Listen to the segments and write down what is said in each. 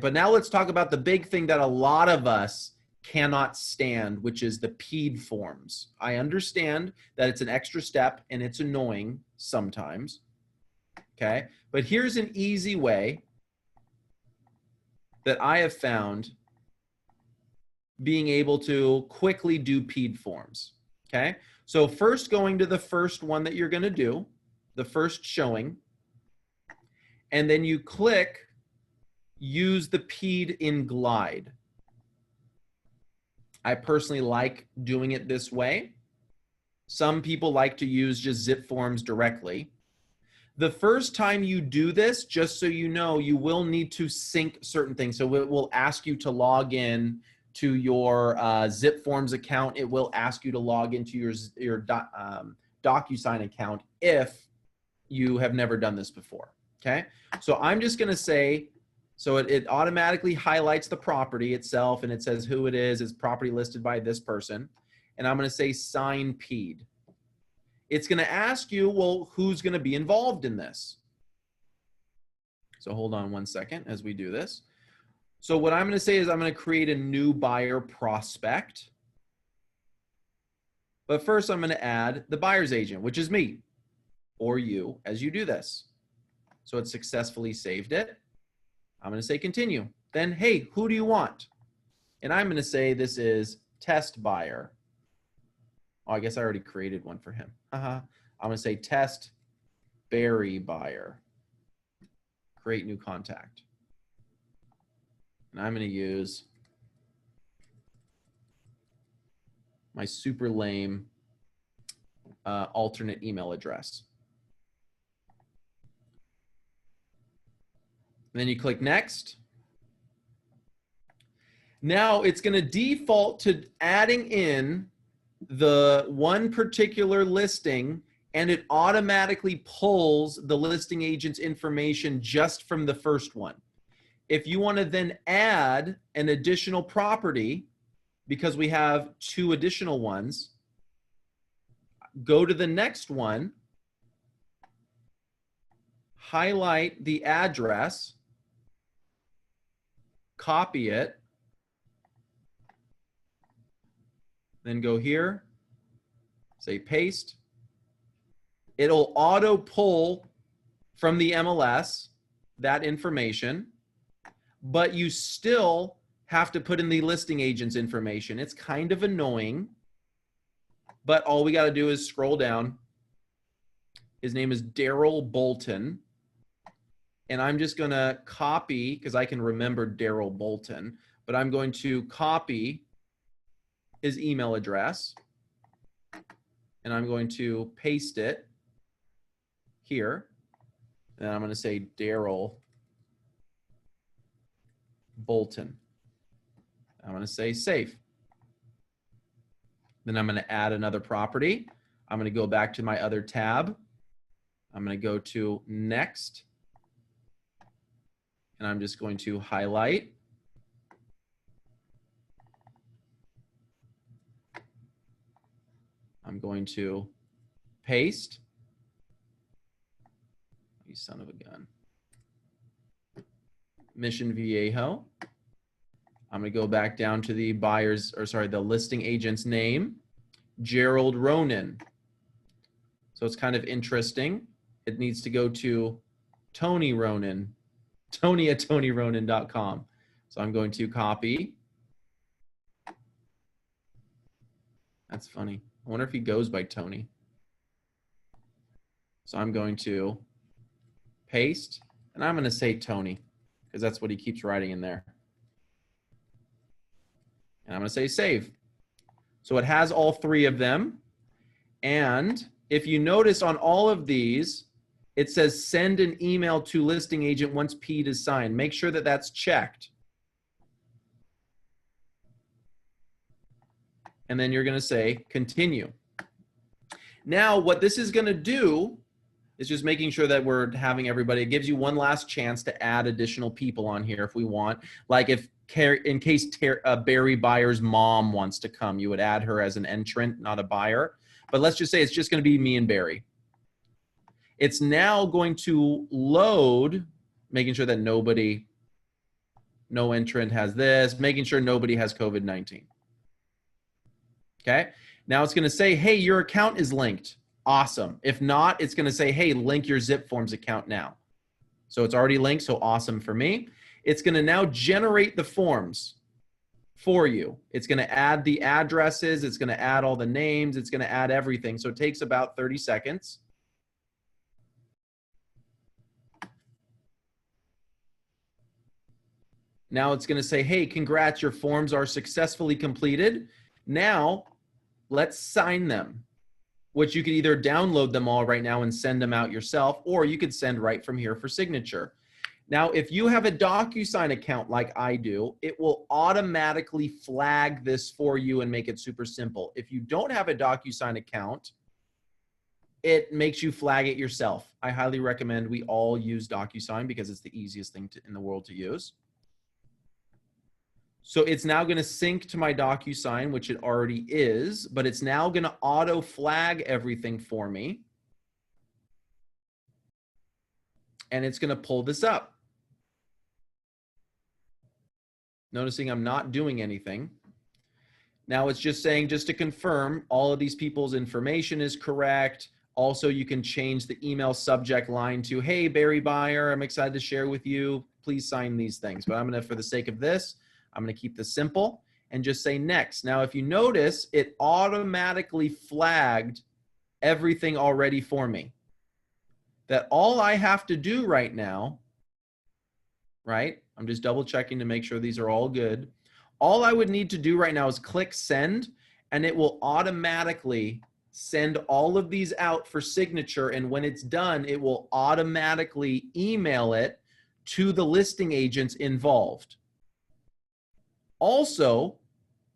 But now let's talk about the big thing that a lot of us cannot stand, which is the PEAD forms. I understand that it's an extra step and it's annoying sometimes, okay? But here's an easy way that I have found being able to quickly do PEAD forms, okay? So first going to the first one that you're gonna do, the first showing, and then you click use the PEAD in Glide. I personally like doing it this way. Some people like to use just zip forms directly. The first time you do this, just so you know, you will need to sync certain things. So it will ask you to log in to your zip forms account. It will ask you to log into your DocuSign account if you have never done this before, okay? So I'm just gonna say, so it automatically highlights the property itself and it says who it is property listed by this person. And I'm gonna say sign PEAD. It's gonna ask you, well, who's gonna be involved in this? So hold on one second as we do this. So what I'm gonna say is I'm gonna create a new buyer prospect. But first I'm gonna add the buyer's agent, which is me or you as you do this. So it successfully saved it. I'm gonna say continue. Then, hey, who do you want? And I'm gonna say this is test buyer. Oh, I guess I already created one for him. I'm gonna say test Barry buyer. Create new contact. And I'm gonna use my super lame alternate email address. And then you click next. Now it's going to default to adding in the one particular listing, and it automatically pulls the listing agent's information just from the first one. If you want to then add an additional property, because we have 2 additional ones, go to the next one, highlight the address, copy it, then go here, say paste. It'll auto pull from the MLS that information, but you still have to put in the listing agent's information. It's kind of annoying, but all we got to do is scroll down. His name is Daryl Bolton. And I'm just going to copy, because I can remember Daryl Bolton, but I'm going to copy his email address. And I'm going to paste it here. And I'm going to say Daryl Bolton. I'm going to say save. Then I'm going to add another property. I'm going to go back to my other tab. I'm going to go to next. And I'm just going to highlight. I'm going to paste. You son of a gun. Mission Viejo. I'm going to go back down to the the listing agent's name, Gerald Ronan. So it's kind of interesting. It needs to go to Tony Ronan. Tony at TonyRonan.com. So I'm going to copy. That's funny. I wonder if he goes by Tony. So I'm going to paste, and I'm going to say Tony, because that's what he keeps writing in there. And I'm going to say save. So it has all 3 of them. And if you notice on all of these, it says send an email to listing agent once PEAD is signed. Make sure that that's checked. And then you're going to say continue. Now, what this is going to do is just making sure that we're having everybody. It gives you one last chance to add additional people on here if we want. Like in case Barry Buyer's mom wants to come, you would add her as an entrant, not a buyer. But let's just say it's just going to be me and Barry. It's now going to load, making sure that nobody no entrant has this, making sure nobody has COVID-19. Okay. Now it's going to say, hey, your account is linked. Awesome. If not, it's going to say, hey, link your zip forms account now. So it's already linked. So awesome for me. It's going to now generate the forms for you. It's going to add the addresses. It's going to add all the names. It's going to add everything. So it takes about 30 seconds. Now it's going to say, hey, congrats, your forms are successfully completed. Now let's sign them, which you could either download them all right now and send them out yourself, or you could send right from here for signature. Now, if you have a DocuSign account like I do, it will automatically flag this for you and make it super simple. If you don't have a DocuSign account, it makes you flag it yourself. I highly recommend we all use DocuSign because it's the easiest thing in the world to use. So it's now going to sync to my DocuSign, which it already is, but it's now going to auto flag everything for me. And it's going to pull this up. Noticing I'm not doing anything. Now it's just saying, just to confirm, all of these people's information is correct. Also, you can change the email subject line to, hey, Barry Buyer, I'm excited to share with you. Please sign these things. But I'm going to, for the sake of this, I'm going to keep this simple and just say next. Now, if you notice, it automatically flagged everything already for me. That all I have to do right now, right? I'm just double checking to make sure these are all good. All I would need to do right now is click send, and it will automatically send all of these out for signature. And when it's done, it will automatically email it to the listing agents involved. Also,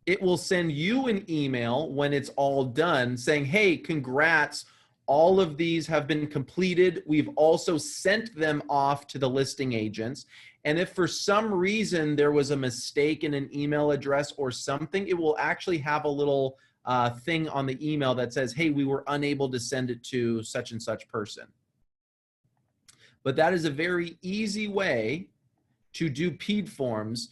it will send you an email when it's all done saying, hey, congrats, all of these have been completed. We've also sent them off to the listing agents. And if for some reason there was a mistake in an email address or something, it will actually have a little thing on the email that says, hey, we were unable to send it to such and such person. But that is a very easy way to do PEAD forms